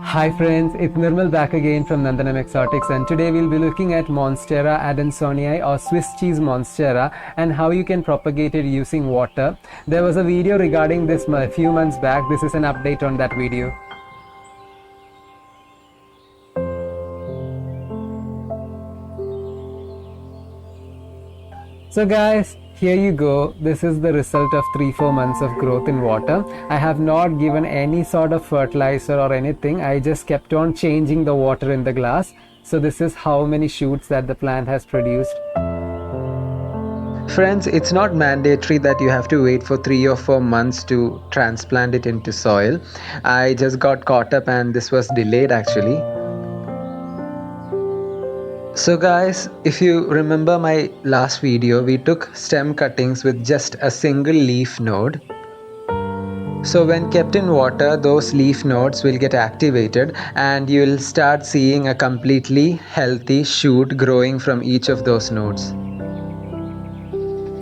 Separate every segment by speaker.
Speaker 1: Hi friends, it's Nirmal back again from Nandanam Exotics, and today we'll be looking at Monstera adansonii or Swiss cheese monstera and how you can propagate it using water. There was a video regarding this a few months back. This is an update on that video. So guys, here you go. This is the result of 3-4 months of growth in water. I have not given any sort of fertilizer or anything. I just kept on changing the water in the glass. So this is how many shoots that the plant has produced. Friends, it's not mandatory that you have to wait for 3 or 4 months to transplant it into soil. I just got caught up and this was delayed actually. So guys, if you remember my last video, we took stem cuttings with just a single leaf node. So when kept in water, those leaf nodes will get activated and you will start seeing a completely healthy shoot growing from each of those nodes.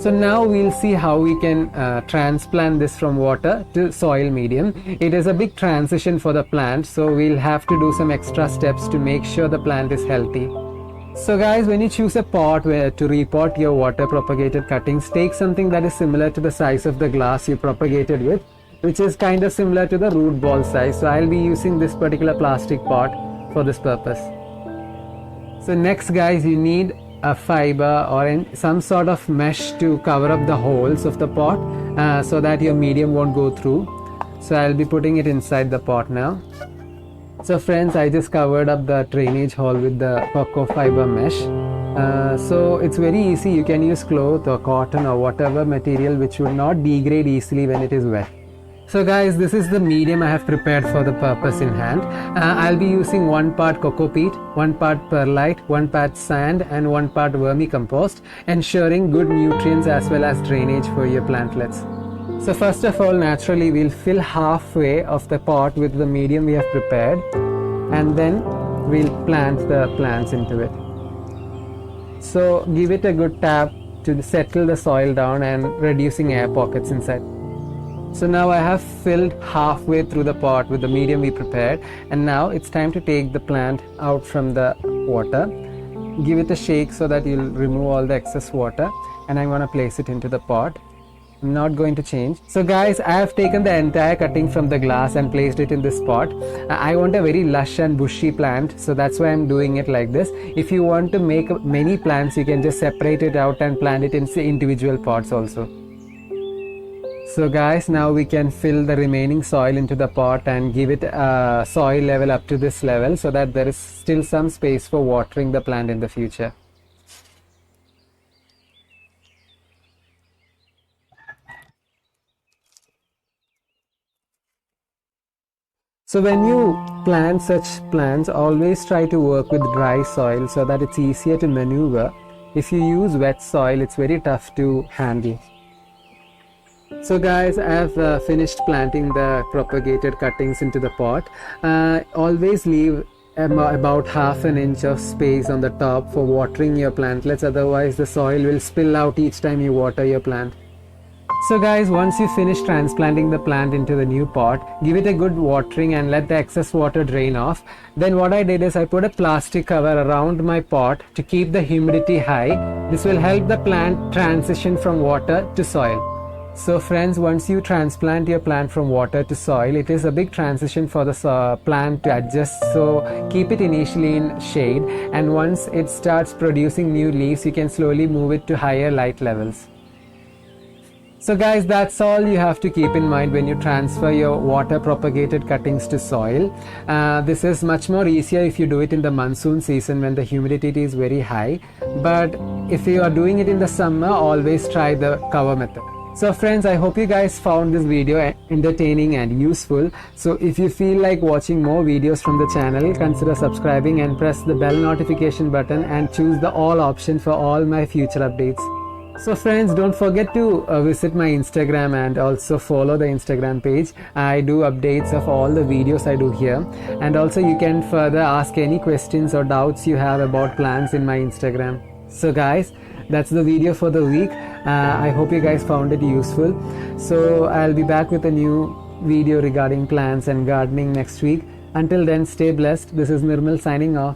Speaker 1: So now we'll see how we can transplant this from water to soil medium. It is a big transition for the plant, so we'll have to do some extra steps to make sure the plant is healthy. So guys, when you choose a pot where to repot your water propagated cuttings, take something that is similar to the size of the glass you propagated with, which is kind of similar to the root ball size. So I'll be using this particular plastic pot for this purpose. So next guys, you need a fiber or some sort of mesh to cover up the holes of the pot so that your medium won't go through. So I'll be putting it inside the pot now. So friends, I just covered up the drainage hole with the cocoa fiber mesh. So it's very easy. You can use cloth or cotton or whatever material which will not degrade easily when it is wet. So guys, this is the medium I have prepared for the purpose in hand. I'll be using 1 part cocoa peat, 1 part perlite, 1 part sand and 1 part vermicompost, ensuring good nutrients as well as drainage for your plantlets. So first of all, naturally we'll fill halfway of the pot with the medium we have prepared and then we'll plant the plants into it. So give it a good tap to settle the soil down and reducing air pockets inside. So now I have filled halfway through the pot with the medium we prepared, and now it's time to take the plant out from the water. Give it a shake so that you'll remove all the excess water, and I'm going to place it into the pot. I'm not going to change. So guys, I have taken the entire cutting from the glass and placed it in this pot. I want a very lush and bushy plant, so that's why I'm doing it like this. If you want to make many plants, you can just separate it out and plant it in individual pots also. So guys, now we can fill the remaining soil into the pot and give it a soil level up to this level so that there is still some space for watering the plant in the future. So when you plant such plants, always try to work with dry soil so that it's easier to maneuver. If you use wet soil, it's very tough to handle. So guys, I have finished planting the propagated cuttings into the pot. Always leave about ½ an inch of space on the top for watering your plantlets, otherwise the soil will spill out each time you water your plant. So guys, once you finish transplanting the plant into the new pot, give it a good watering and let the excess water drain off. Then what I did is I put a plastic cover around my pot to keep the humidity high. This will help the plant transition from water to soil. So friends, once you transplant your plant from water to soil, it is a big transition for the plant to adjust. So keep it initially in shade, and once it starts producing new leaves, you can slowly move it to higher light levels. So guys, that's all you have to keep in mind when you transfer your water propagated cuttings to soil. This is much more easier if you do it in the monsoon season when the humidity is very high. But if you are doing it in the summer, always try the cover method. So friends, I hope you guys found this video entertaining and useful. So if you feel like watching more videos from the channel, consider subscribing and press the bell notification button and choose the all option for all my future updates. So friends, don't forget to visit my Instagram and also follow the Instagram page. I do updates of all the videos I do here, and also you can further ask any questions or doubts you have about plants in my Instagram. So guys, that's the video for the week. I hope you guys found it useful. So I'll be back with a new video regarding plants and gardening next week. Until then, stay blessed. This is Nirmal signing off.